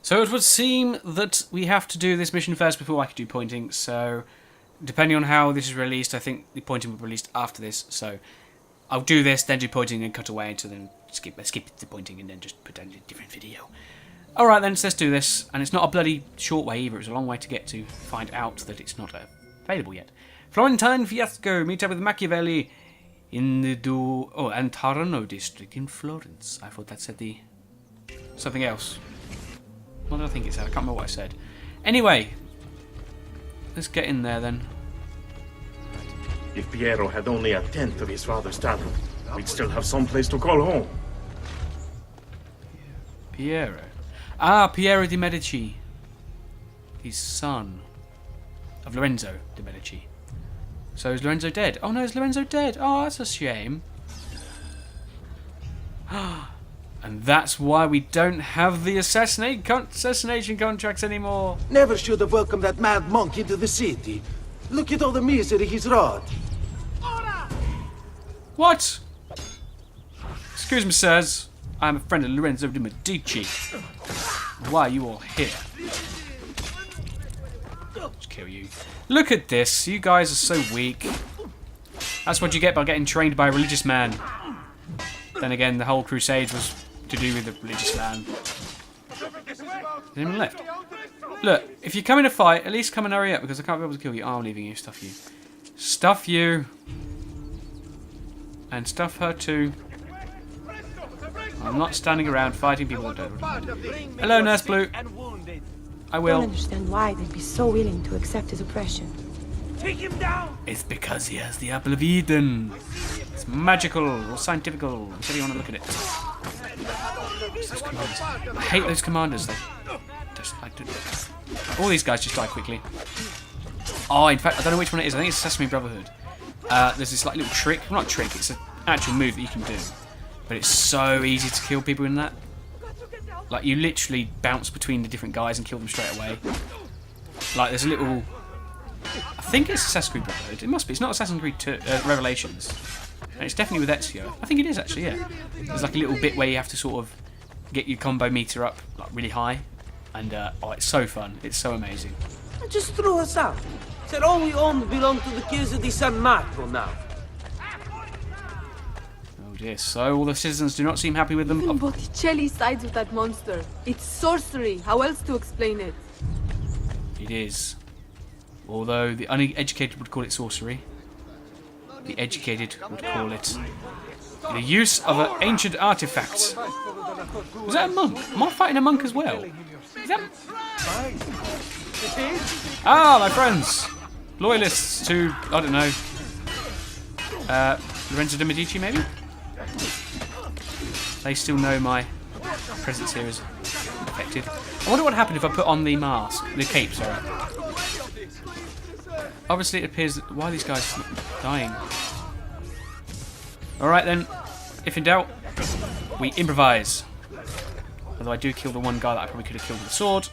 So it would seem that we have to do this mission first before I can do pointing, so depending on how this is released, I think the pointing will be released after this, so I'll do this, then do pointing, and cut away until then skip the pointing and then just put down a different video. Alright then, so let's do this, and it's not a bloody short way either, it's a long way to get to find out that it's not available yet. Florentine Fiasco, meet up with Machiavelli in the Antarano district in Florence. I thought that said the... something else. What did I think it said? I can't remember what I said. Anyway, let's get in there then. If Piero had only a tenth of his father's talent, we'd still have some place to call home. Piero. Ah, Piero de' Medici. His son. Of Lorenzo de' Medici. So is Lorenzo dead? Oh no, is Lorenzo dead? Oh, that's a shame. And that's why we don't have the assassination contracts anymore. Never should have welcomed that mad monk into the city. Look at all the misery he's wrought. What? Excuse me, sirs. I'm a friend of Lorenzo de' Medici. Why are you all here? Just kill you. Look at this. You guys are so weak. That's what you get by getting trained by a religious man. Then again, the whole crusade was to do with the religious man. There's anyone left? Look, if you come in a fight, at least come and hurry up because I can't be able to kill you. Oh, I'm leaving you. Stuff you. Stuff you. And stuff her too. I'm not standing around fighting people that don't. Hello, Nurse Blue. I will. I don't understand why they'd be so willing to accept his oppression. Take him down! It's because he has the apple of Eden. It's magical or scientifical, whichever you want to look at it. I hate those commanders. They just like to... All these guys just die quickly. Oh, in fact, I don't know which one it is. I think it's Sesame Brotherhood. There's this like little trick. Well, not trick, it's an actual move that you can do. But it's so easy to kill people in that. Like, you literally bounce between the different guys and kill them straight away. Like, there's a little... I think it's Assassin's Creed Brotherhood. It must be. It's not Assassin's Creed 2, Revelations. And it's definitely with Ezio. I think it is, actually, yeah. There's like a little bit where you have to sort of get your combo meter up, like, really high. And, oh, it's so fun. It's so amazing. Just threw us out. Said all we owned belonged to the Chiesa di San Marco now. Oh dear, so all the citizens do not seem happy with them. Even Botticelli sides with that monster. It's sorcery. How else to explain it? It is. Although the uneducated would call it sorcery, the educated would call it the use of an ancient artifact. Was that a monk? Am I fighting a monk as well? Is that... Ah, my friends! Loyalists to, I don't know, Lorenzo de' Medici, maybe? They still know my presence here is effective. I wonder what happened if I put on the mask, the cape, sorry. Obviously it appears that... Why are these guys dying? Alright then, if in doubt, we improvise. Although I do kill the one guy that I probably could have killed with a sword.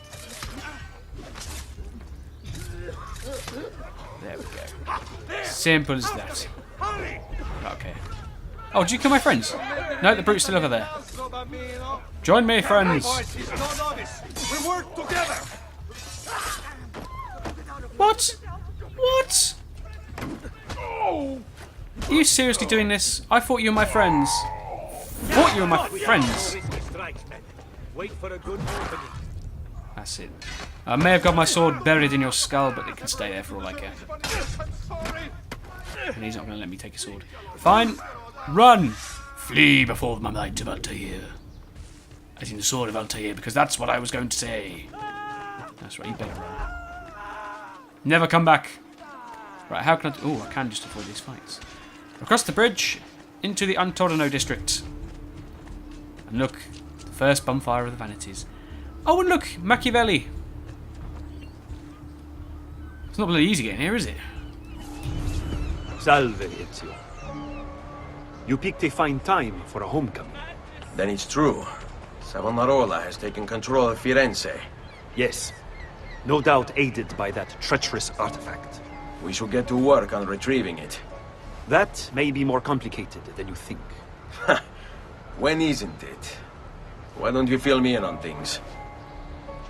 There we go. Simple as that. Okay. Oh, did you kill my friends? No, the brute's still over there. Join me, friends. We work together. What? What? Are you seriously doing this? I thought you were my friends. Thought you were my friends. Wait for a good opening. That's it. I may have got my sword buried in your skull, but it can stay there for all I care. And he's not going to let me take a sword. Fine. Run! Flee before my might of Altair. As in the sword of Altair, because that's what I was going to say. That's right, you better run. Never come back. Right, how can I... Oh, I can just avoid these fights. Across the bridge, into the Antorino district. And look, the first bonfire of the vanities. Oh, and look, Machiavelli. It's not really easy getting here, is it? Salve, Ezio. You picked a fine time for a homecoming. Then it's true. Savonarola has taken control of Firenze. Yes. No doubt aided by that treacherous artifact. We should get to work on retrieving it. That may be more complicated than you think. When isn't it? Why don't you fill me in on things?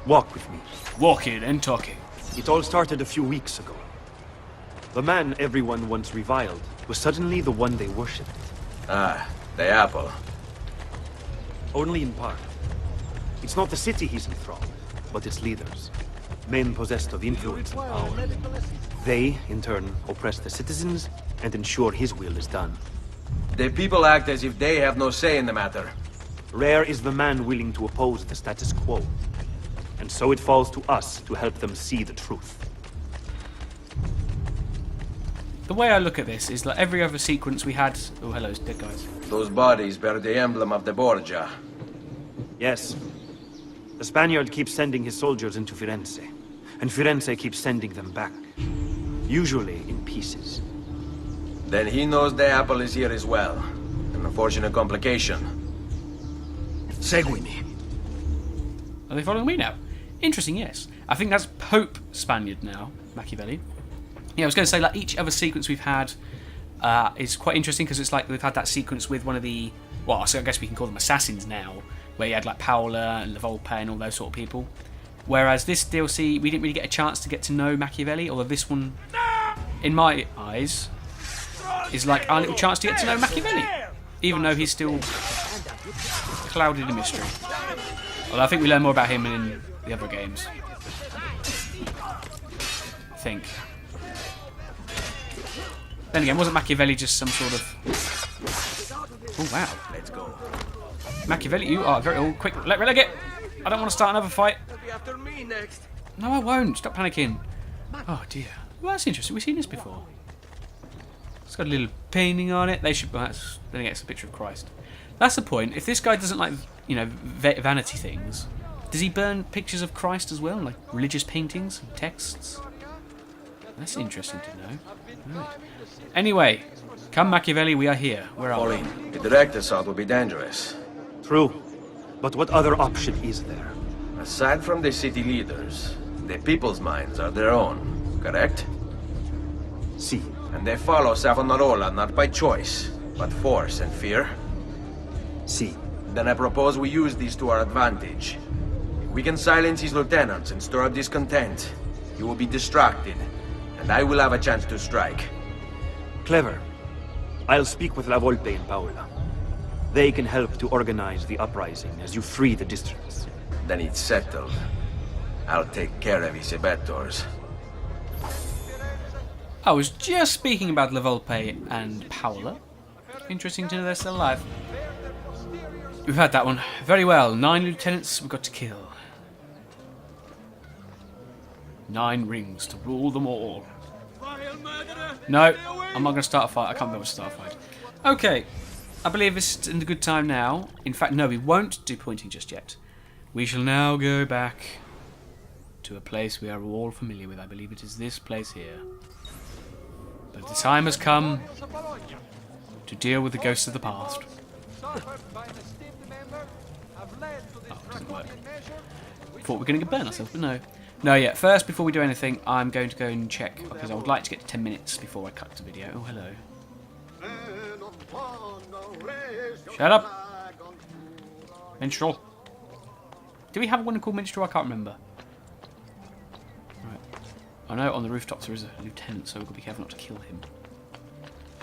Walk with me. Walking and talking. It all started a few weeks ago. The man everyone once reviled was suddenly the one they worshipped. Ah, the apple. Only in part. It's not the city he's enthralled, but its leaders. Men possessed of influence and power. They, in turn, oppress the citizens and ensure his will is done. The people act as if they have no say in the matter. Rare is the man willing to oppose the status quo. And so it falls to us to help them see the truth. The way I look at this is like every other sequence we had... Oh, hello, dead guys. Those bodies bear the emblem of the Borgia. Yes. The Spaniard keeps sending his soldiers into Firenze. And Firenze keeps sending them back. Usually in pieces. Then he knows the apple is here as well. An unfortunate complication. Segui me. Are they following me now? Interesting, yes. I think that's Pope Spaniard now, Machiavelli. Yeah, I was going to say, like, each other sequence we've had is quite interesting, because it's like we've had that sequence with one of the... Well, so I guess we can call them assassins now, where you had, like, Paola and La Volpe and all those sort of people. Whereas this DLC, we didn't really get a chance to get to know Machiavelli, although this one, in my eyes, is like our little chance to get to know Machiavelli. Even though he's still clouded in mystery. Although I think we learn more about him in the other games. I think. Then again, wasn't Machiavelli just some sort of... Oh, wow. Let's go. Machiavelli, you are very... Oh, quick, relegate! I don't want to start another fight. Be after me next. No, I won't. Stop panicking. Oh, dear. Well, that's interesting. We've seen this before. It's got a little painting on it. They should... Well, that's, then again, it's a picture of Christ. That's the point. If this guy doesn't like, you know, vanity things, does he burn pictures of Christ as well? Like religious paintings and texts? That's interesting to know. Right. Anyway, come Machiavelli, we are here. Where are we? A direct assault would be dangerous. True. But what other option is there? Aside from the city leaders, the people's minds are their own, correct? See. And they follow Savonarola not by choice, but force and fear? See. Then I propose we use these to our advantage. If we can silence his lieutenants and stir up discontent, he will be distracted, and I will have a chance to strike. Clever. I'll speak with La Volpe and Paola. They can help to organize the uprising as you free the districts. Then it's settled. I'll take care of his abettors. I was just speaking about La Volpe and Paola. Interesting to know they're still alive. We've had that one. Very well. 9 lieutenants we've got to kill. 9 rings to rule them all. No, I'm not going to start a fight. I can't be able to start a fight. Okay, I believe this is in a good time now. In fact, no, we won't do pointing just yet. We shall now go back to a place we are all familiar with. I believe it is this place here. But the time has come to deal with the ghosts of the past. Oh, it doesn't work. Thought we were going to burn ourselves, but no. No, yeah. First, before we do anything, I'm going to go and check, because I would like to get to 10 minutes before I cut the video. Oh, hello. Shut up! Minstrel. Do we have one called Minstrel? I can't remember. Right. I know on the rooftops there is a lieutenant, so we've got to be careful not to kill him.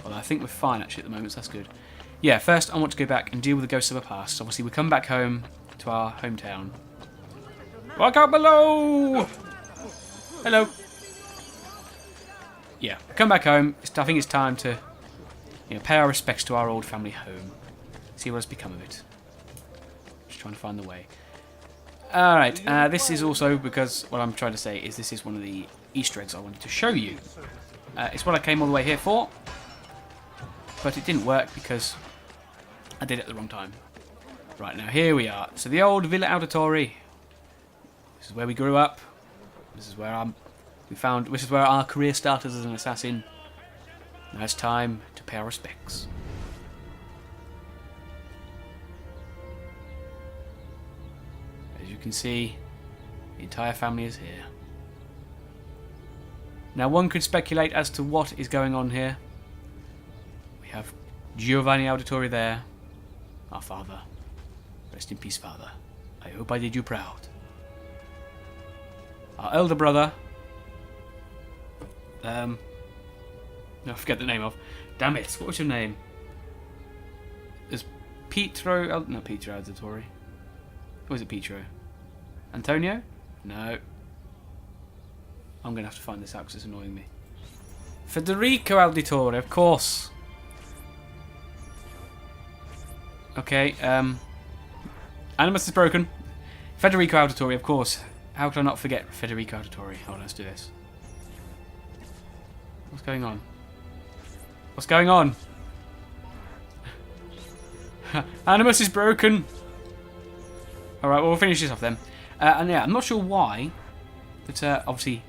Although I think we're fine, actually, at the moment, so that's good. Yeah, first I want to go back and deal with the ghosts of the past. Obviously, we come back home to our hometown. Walk out below! Hello. Yeah, come back home. I think it's time to, you know, pay our respects to our old family home. See what has become of it. Just trying to find the way. Alright, this is also because what I'm trying to say is this is one of the Easter eggs I wanted to show you. It's what I came all the way here for. But it didn't work because I did it at the wrong time. Right, now here we are. So the old Villa Auditore. This is where we grew up. This is where this is where our career started as an assassin. Now it's time to pay our respects. As you can see, the entire family is here. Now one could speculate as to what is going on here. We have Giovanni Auditore there, our father. Rest in peace, father. I hope I did you proud. our elder brother. I forget the name of. Damn it! What was your name? There's Pietro. Not Pietro Auditore. Or is it Pietro? Antonio? No. I'm gonna have to find this out because it's annoying me. Federico Auditore, of course. Okay. Animus is broken. Federico Auditore, of course. How could I not forget Federico Auditore? Hold on, let's do this. What's going on? What's going on? Animus is broken. Alright, well, we'll finish this off then. And yeah, I'm not sure why, but obviously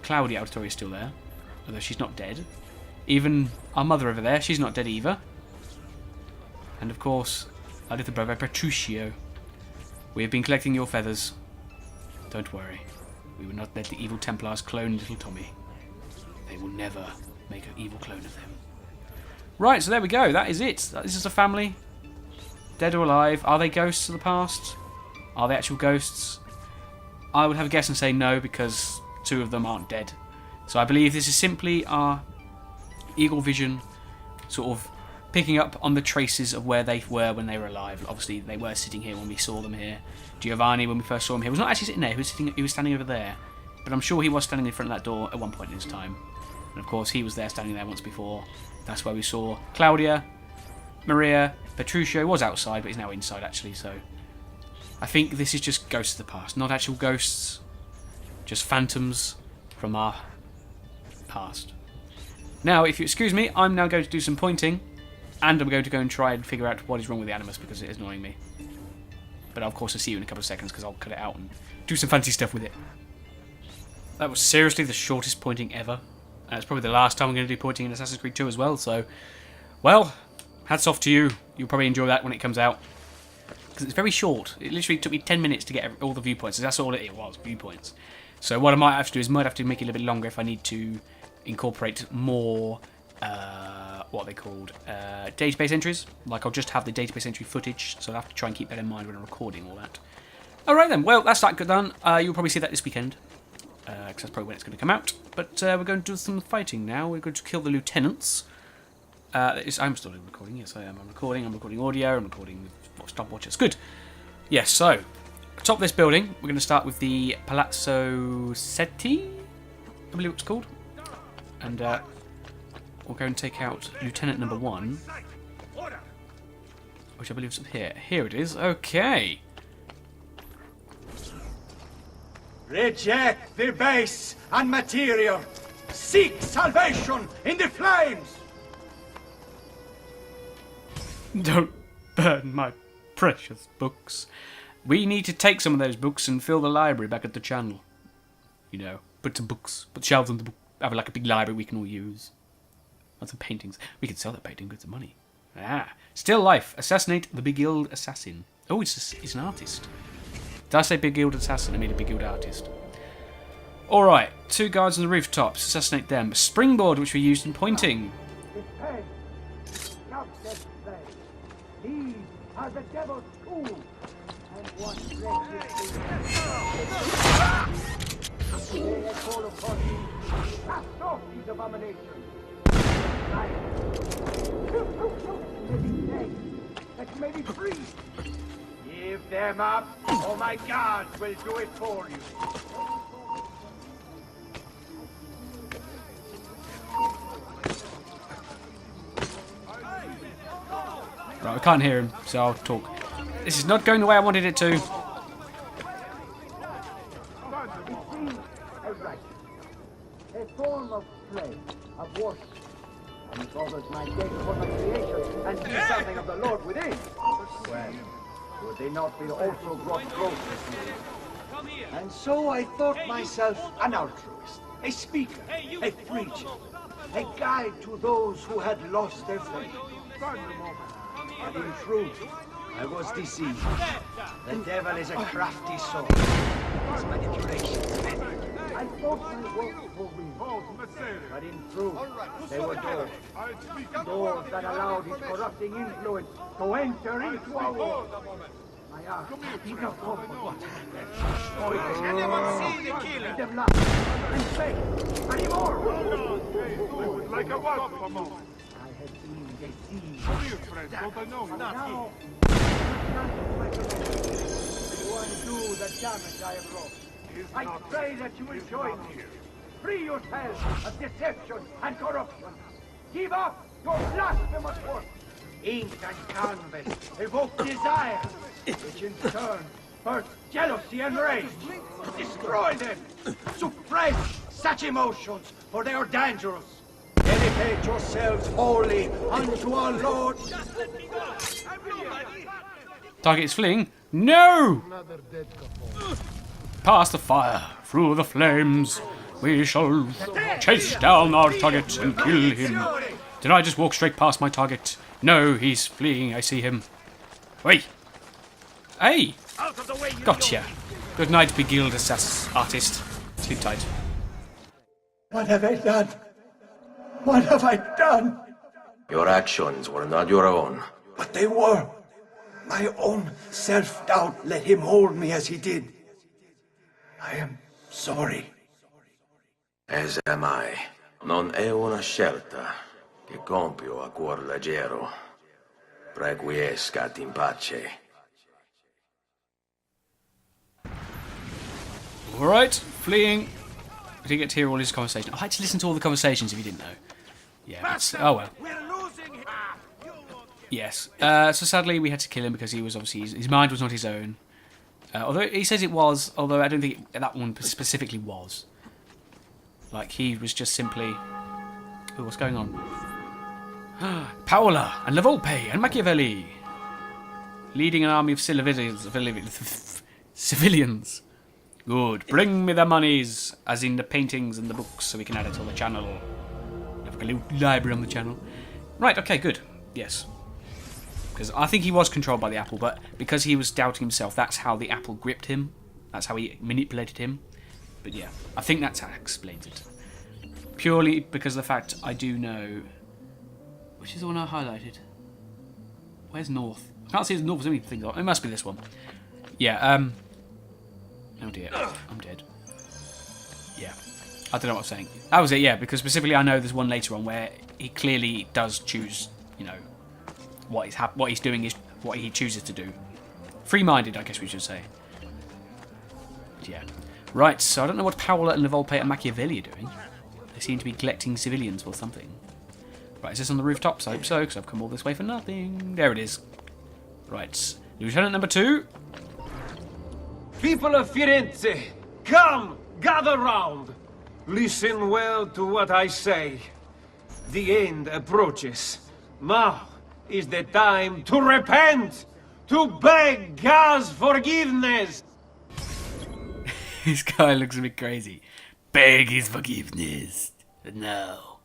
Claudia Auditore is still there, although she's not dead. Even our mother over there, she's not dead either. And of course, our little brother Petruchio. We have been collecting your feathers. Don't worry, we will not let the evil Templars clone little Tommy. They will never make an evil clone of them. Right, so there we go. That is it. This is a family. Dead or alive. Are they ghosts of the past? Are they actual ghosts? I would have a guess and say no, because 2 of them aren't dead. So I believe this is simply our eagle vision sort of picking up on the traces of where they were when they were alive. Obviously, they were sitting here when we saw them here. Giovanni, when we first saw him here, was not actually sitting there. He was standing over there. But I'm sure he was standing in front of that door at one point in his time. And of course, he was there standing there once before. That's where we saw Claudia, Maria, Petruchio was outside, but he's now inside actually, so I think this is just ghosts of the past, not actual ghosts, just phantoms from our past. Now, if you excuse me, I'm now going to do some pointing, and I'm going to go and try and figure out what is wrong with the Animus, because it is annoying me. But of course I'll see you in a couple of seconds, because I'll cut it out and do some fancy stuff with it. That was seriously the shortest pointing ever, and it's probably the last time I'm going to do pointing in Assassin's Creed 2 as well, so, well, hats off to you. You'll probably enjoy that when it comes out. Because it's very short. It literally took me 10 minutes to get all the viewpoints. That's all it was, viewpoints. So what I might have to do is might have to make it a little bit longer if I need to incorporate more, what are they called? Database entries. Like I'll just have the database entry footage. So I'll have to try and keep that in mind when I'm recording all that. Alright then, well that's that done. You'll probably see that this weekend. Because that's probably when it's going to come out. But we're going to do some fighting now. We're going to kill the lieutenants. I'm still recording, yes I am. I'm recording audio, I'm recording with stopwatches. Good. Yes, so, atop this building, we're going to start with the Palazzo Setti, I believe it's called. And we'll go and take out Lieutenant number 1, which I believe is up here. Here it is, okay. Reject the base and material. Seek salvation in the flames. Don't burn my precious books. We need to take some of those books and fill the library back at the channel. You know, put some books, put shelves on the book, have like a big library we can all use. And some paintings. We could sell that painting, get some money. Ah, still life. Assassinate the Begilled Assassin. Oh, it's an artist. Did I say Begilled Assassin? I mean a Begilled artist. Alright, 2 guards on the rooftops. Assassinate them. Springboard, which we used in pointing. These are the devil's tools, and what they call upon me, cast off these abominations. That you may be free. Give them up, or my guards will do it for you. Right, I can't hear him, so I'll talk. This is not going the way I wanted it to. A form of play, of worship. And it offers my dead for my creation, and see something of the Lord within. Well, would they not be also brought closer to me? And so I thought myself an altruist, a speaker, a preacher, a guide to those who had lost their faith. But in truth, I was deceived. The devil is a crafty soul. His manipulations. I thought my works were real, but in truth, they were doors. Doors that allowed his corrupting influence to enter into our world. I ask, enough of what happened. Has anyone seen Let them laugh and say, any more? Like a what for moment? I have seen the sea. What are you, friend? Don't I know? Now, you undo the damage I have wrought. I pray that you will join me. Free yourselves of deception and corruption. Give up your blasphemous work. Ink and canvas evoke desire, which in turn births jealousy and rage. Destroy them. Suppress such emotions, for they are dangerous. Dedicate yourselves wholly unto our Lord. Target is fleeing. No! Past the fire, through the flames, we shall chase down our target and kill him. Did I just walk straight past my target? No, he's fleeing. I see him. Wait. Hey! Gotcha. Good night, beguiled artist. Sleep tight. What have I done? What have I done? Your actions were not your own. But they were. My own self-doubt let him hold me as he did. I am sorry. As am I. Non è una scelta che compio a cuor leggero. Requiescat in pace. Alright, fleeing. Did he get to hear all his conversations? I had to listen to all the conversations if you didn't know. Yeah, but, oh well. Yes. So sadly we had to kill him because he was obviously, his mind was not his own. Although he says it was, although I don't think that one specifically was. Like, he was just simply... Ooh, what's going on? Paola and La Volpe and Machiavelli. Leading an army of civilians. Good. Bring me the monies, as in the paintings and the books, so we can add it to the channel. We have a little library on the channel. Right, okay, good. Yes. Because I think he was controlled by the apple, but because he was doubting himself, that's how the apple gripped him. That's how he manipulated him. But yeah, I think that's how it explains it. Purely because of the fact I do know... Which is the one I highlighted? Where's North? I can't see his North. There's many things on. It must be this one. Yeah, oh dear, I'm dead. Yeah, I don't know what I'm saying. That was it, yeah, because specifically I know there's one later on where he clearly does choose, you know, what he's doing is what he chooses to do. Free-minded, I guess we should say. But yeah. Right, so I don't know what Paola and La Volpe and Machiavelli are doing. They seem to be collecting civilians or something. Right, is this on the rooftops? I hope so, because I've come all this way for nothing. There it is. Right, Lieutenant number 2. People of Firenze, come, gather round. Listen well to what I say. The end approaches. Now is the time to repent, to beg God's forgiveness. This guy looks a bit crazy. Beg his forgiveness. No.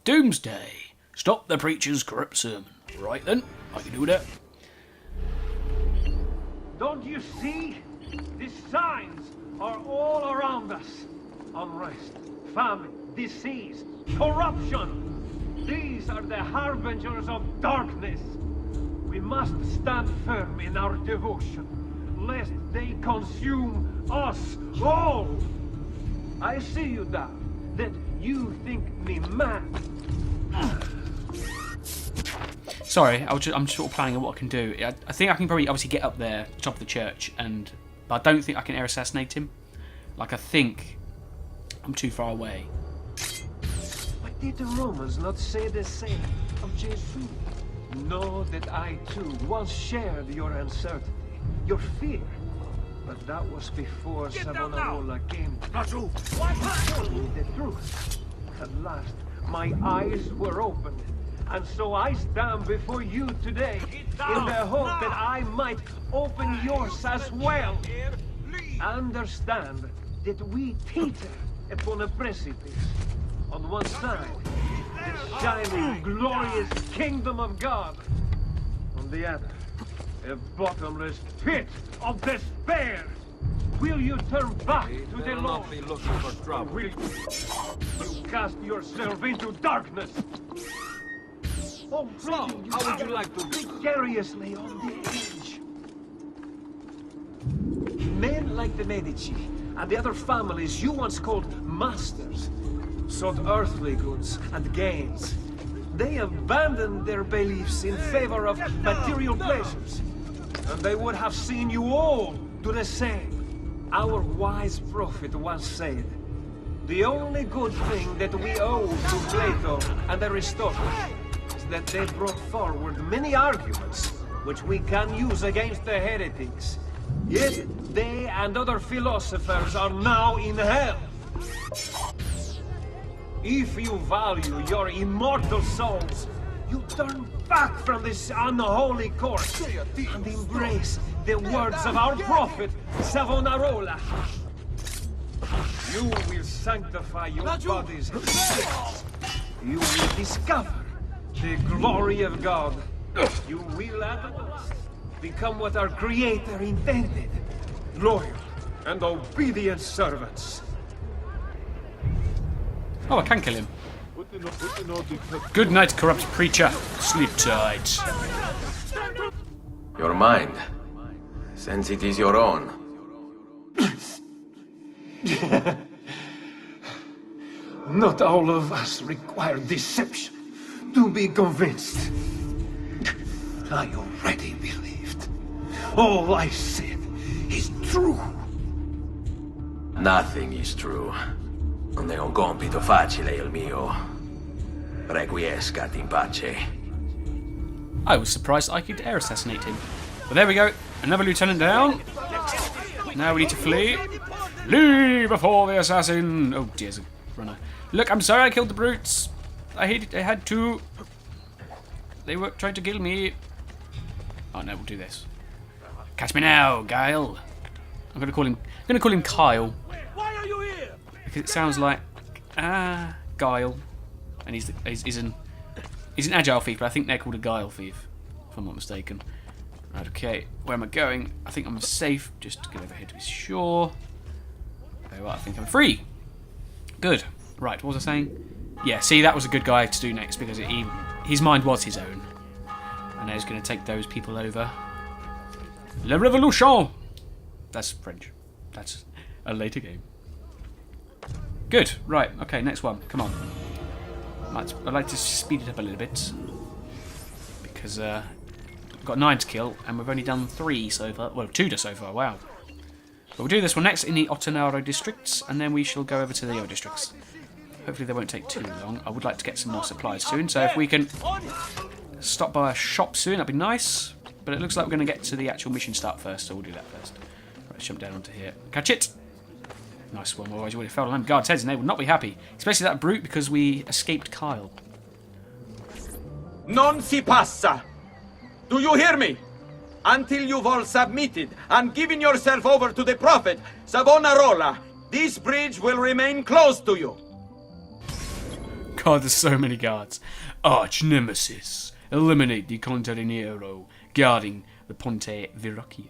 Doomsday. Stop the preacher's corrupt sermon. Right then, I can do that. Don't you see? The signs are all around us. Unrest, famine, disease, corruption. These are the harbingers of darkness. We must stand firm in our devotion, lest they consume us all. I see you now, that you think me mad. Sorry, I'm just sort of planning on what I can do. I think I can probably obviously get up there, top of the church, but I don't think I can air assassinate him. Like, I think I'm too far away. But did the Romans not say the same of Jesus? Know that I too once shared your uncertainty, your fear. But that was before Savonarola came. Not true. Why told me the truth? At last, my eyes were opened. And so I stand before you today in the hope that I might open yours as well. Understand that we teeter upon a precipice. On one side, the shining, glorious kingdom of God. On the other, a bottomless pit of despair. Will you turn back to the Lord? Be looking for trouble. Will you cast yourself into darkness? Oh, so, how would you like to be precariously on the edge? Men like the Medici and the other families you once called masters sought earthly goods and gains. They abandoned their beliefs in favor of material pleasures, and they would have seen you all do the same. Our wise prophet once said, the only good thing that we owe to Plato and Aristotle is that they brought forward many arguments which we can use against the heretics. Yet they and other philosophers are now in hell. If you value your immortal souls, you turn back from this unholy course and embrace the words of our prophet, Savonarola. You will sanctify your bodies and souls. You will discover the glory of God. You will at last become what our Creator intended. Loyal and obedient servants. Oh, I can kill him. Good night, corrupt preacher. Sleep tight. Your mind, since it is your own. Not all of us require deception to be convinced. I already believed. All I said is true. Nothing is true. Non è un compito facile il mio. Requiescat in pace. I was surprised I could air assassinate him. But there we go. Another lieutenant down. Now we need to flee. Flee before the assassin. Oh dear, there's a runner. Look, I'm sorry I killed the brutes. I had to. They were trying to kill me. Oh no, we'll do this. Catch me now, Guile. I'm gonna call him Kyle. Why are you here? Because it sounds like Guile, and he's an agile thief, but I think they're called a guile thief, if I'm not mistaken. Right, okay, where am I going? I think I'm safe. Just to get over here to be sure. Oh, well, I think I'm free. Good. Right, what was I saying? Yeah, see, that was a good guy to do next because his mind was his own, and I was going to take those people over. La Révolution. That's French. That's a later game. Good. Right. Okay. Next one. Come on. I'd like to speed it up a little bit because we've got 9 to kill and we've only done 3 so far. Well, 2 so far. Wow. But we'll do this one next in the Ottonaro districts, and then we shall go over to the other districts. Hopefully they won't take too long. I would like to get some more supplies soon, so if we can stop by a shop soon, that'd be nice. But it looks like we're going to get to the actual mission start first, so we'll do that first. Right, jump down onto here. Catch it! Nice one, otherwise you would have fell on them guards' heads and they would not be happy. Especially that brute because we escaped Kyle. Non si passa! Do you hear me? Until you've all submitted and given yourself over to the prophet, Savonarola, this bridge will remain closed to you. God, there's so many guards. Arch Nemesis. Eliminate the Contarinero guarding the Ponte Verrocchio.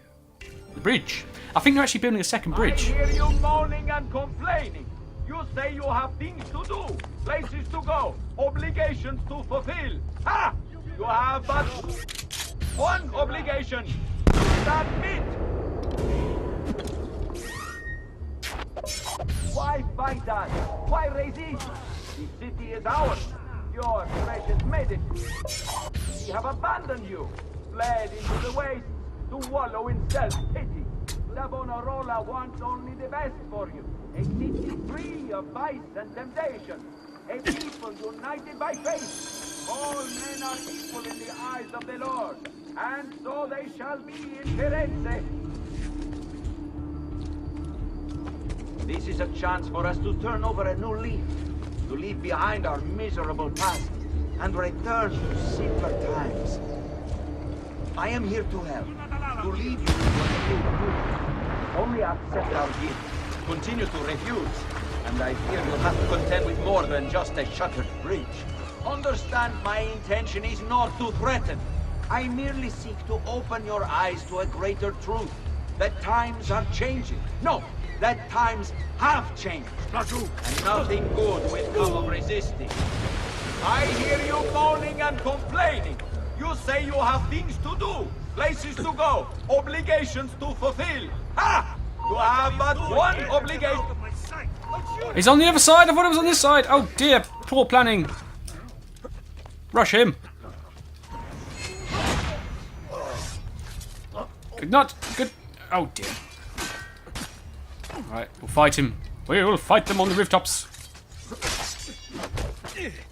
The bridge. I think they're actually building a second bridge. I hear you moaning and complaining. You say you have things to do, places to go, obligations to fulfill. Ha! You have but one obligation. Submit! Why fight us? Why resist? The city is ours. Your precious medicine. We have abandoned you, fled into the waste to wallow in self-pity. Savonarola wants only the best for you. A city free of vice and temptation. A people united by faith. All men are equal in the eyes of the Lord. And so they shall be in Firenze. This is a chance for us to turn over a new leaf. To leave behind our miserable past and return to simpler times. I am here to help, to lead you into a new route. Only accept our gift, continue to refuse, and I fear you'll have to contend with more than just a shattered bridge. Understand, my intention is not to threaten. I merely seek to open your eyes to a greater truth, that times are changing. No, that times have changed. And nothing good will come of resisting. I hear you moaning and complaining. You say you have things to do, places to go, obligations to fulfill. Ha! You have but one obligation. He's on the other side. I thought it was on this side. Oh dear, poor planning. Rush him. Good not good. Oh dear. Alright, we'll fight him. We'll fight them on the rooftops.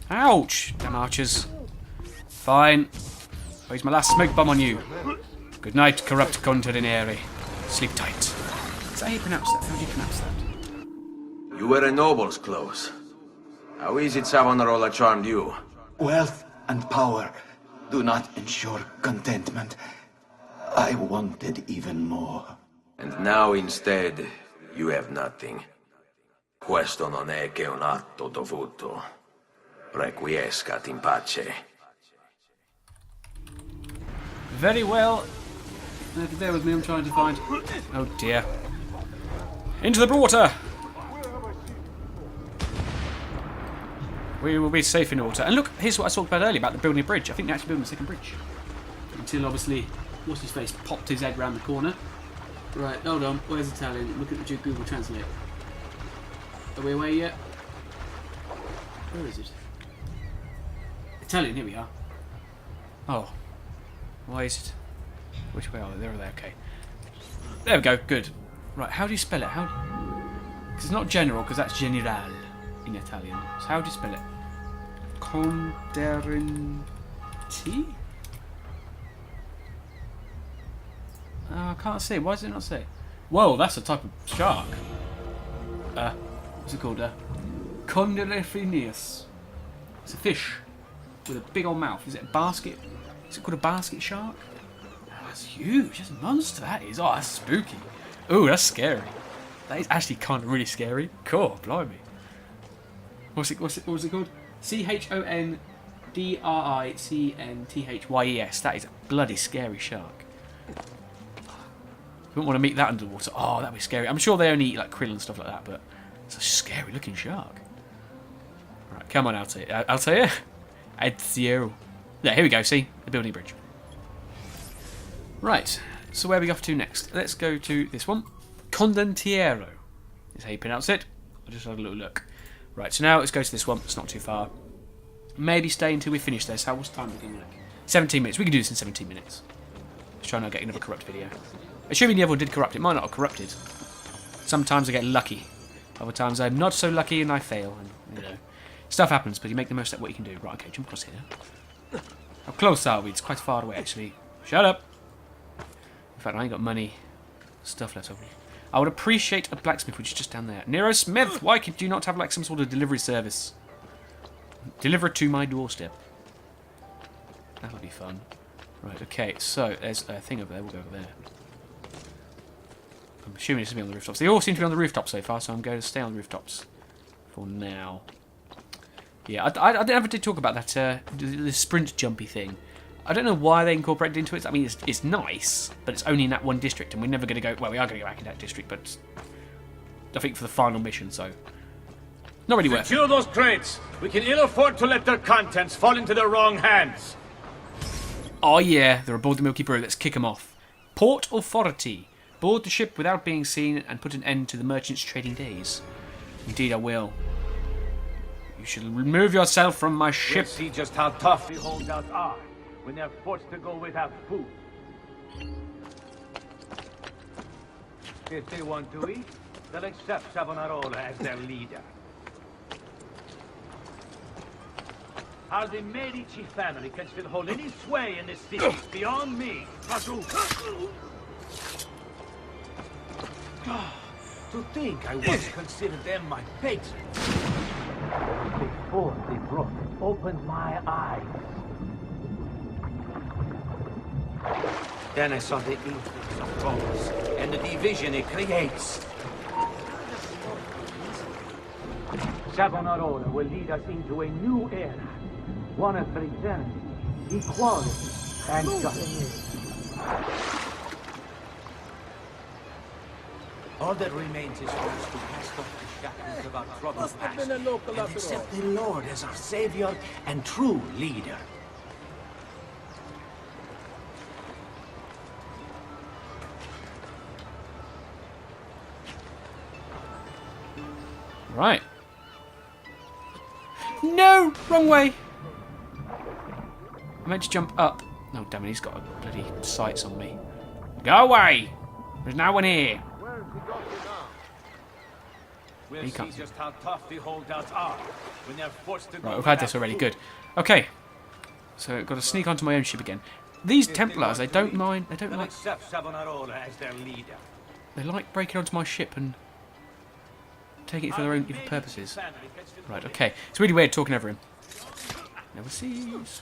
Ouch! Damn archers. Fine. Where's my last smoke bomb on you? Good night, corrupt contadineri. Sleep tight. Is that how you pronounce that? How do you pronounce that? You wear a noble's clothes. How is it Savonarola charmed you? Wealth and power do not ensure contentment. I wanted even more. And now instead, you have nothing. Questo non è che un atto dovuto. Requiescat in pace. Very well. Bear with me, I'm trying to find... Oh dear. Into the water! We will be safe in the water. And look, here's what I talked about earlier about the building a bridge. I think they're actually building a second bridge. Until obviously, what's his face popped his head round the corner. Right, hold on. Where's Italian? Look at the Google Translate. Are we away yet? Where is it? Italian, here we are. Oh. Why is it? Which way are they? There or there, okay. There we go, good. Right, how do you spell it? How? Because it's not general, because that's generale in Italian. So how do you spell it? Conderenti? I can't say. Why does it not say? Whoa, that's a type of shark. What's it called? Conderefinius. It's a fish with a big old mouth. Is it a basket? Is it called a basket shark? Oh, that's huge. That's a monster, that is. Oh, that's spooky. Oh, that's scary. That is actually kind of really scary. Cool, blimey. What was it called? CHONDRICNTHYES. That is a bloody scary shark. You wouldn't want to meet that underwater. Oh, that'd be scary. I'm sure they only eat like krill and stuff like that, but it's a scary looking shark. Right, come on, I'll tell you. Ezio. Yeah, here we go. See, the building bridge. Right. So where are we off to next? Let's go to this one. Condentiero is how you pronounce it. I just had a little look. Right. So now let's go to this one. It's not too far. Maybe stay until we finish this. How what's time looking like? 17 minutes. We can do this in 17 minutes. Let's try not to get another corrupt video. Assuming the other one did corrupt, it might not have corrupted. Sometimes I get lucky. Other times I'm not so lucky and I fail. And you know, stuff happens, but you make the most of what you can do. Right, okay, jump across here. How close are we? It's quite far away, actually. Shut up! In fact, I ain't got money. Stuff left over. I would appreciate a blacksmith, which is just down there. Nero Smith! Why could you not have like some sort of delivery service? Deliver it to my doorstep. That'll be fun. Right, okay, so there's a thing over there. We'll go over there. I'm assuming it's going to be on the rooftops. They all seem to be on the rooftops so far, so I'm going to stay on the rooftops for now. Yeah, I never did talk about that, the sprint jumpy thing. I don't know why they incorporated it into it. I mean, it's nice, but it's only in that one district, and we're never going to go... Well, we are going to go back in that district, but I think for the final mission, so... Not really worth it. Secure those crates! We can ill afford to let their contents fall into the wrong hands! Oh yeah, they're aboard the Milky Brew. Let's kick them off. Port Authority. Board the ship without being seen and put an end to the merchants' trading days. Indeed, I will. You should remove yourself from my ship. We'll see just how tough the holdouts are when they're forced to go without food. If they want to eat, they'll accept Savonarola as their leader. How the Medici family can still hold any sway in this city is beyond me. To think I once considered them my patrons. Before they brought opened my eyes. Then I saw the influx of Romans and the division it creates. Savonarola will lead us into a new era. One of fraternity, equality, and justice. All that remains is for us to cast off the shackles of our troubled past and accept the Lord as our savior and true leader. Right. No! Wrong way! I meant to jump up. Oh, damn it, he's got a bloody sights on me. Go away! There's no one here. We'll He see can't. just how tough the holdouts are when they're forced to go Right, we've had this without already. food. Good. Okay. So I've got to sneak onto my own ship again. These Templars, they don't mind. They don't They'll like. accept Savonarola as their leader. They like breaking onto my ship and taking it for their own evil purposes. Right. Okay. It's really weird talking over him. Never sees.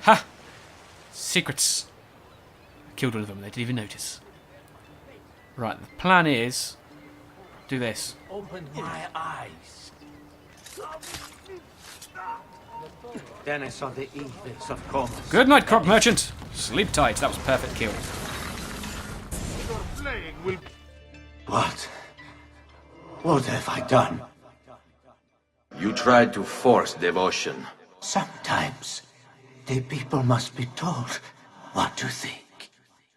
Ha! Secrets. I killed one of them. They didn't even notice. Right. The plan is do this. Open my eyes. Then I saw the evils of commerce. Good night, crop merchant. Sleep tight. That was a perfect kill. What? What have I done? You tried to force devotion. Sometimes the people must be told what to think.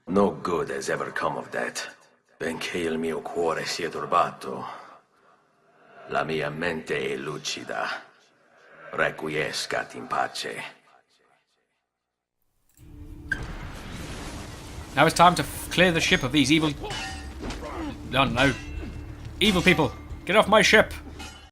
No good has ever come of that. Benché il mio cuore sia turbato, la mia mente è lucida. Requiescat in pace. Now it's time to clear the ship of these evil... Oh no. Evil people, get off my ship.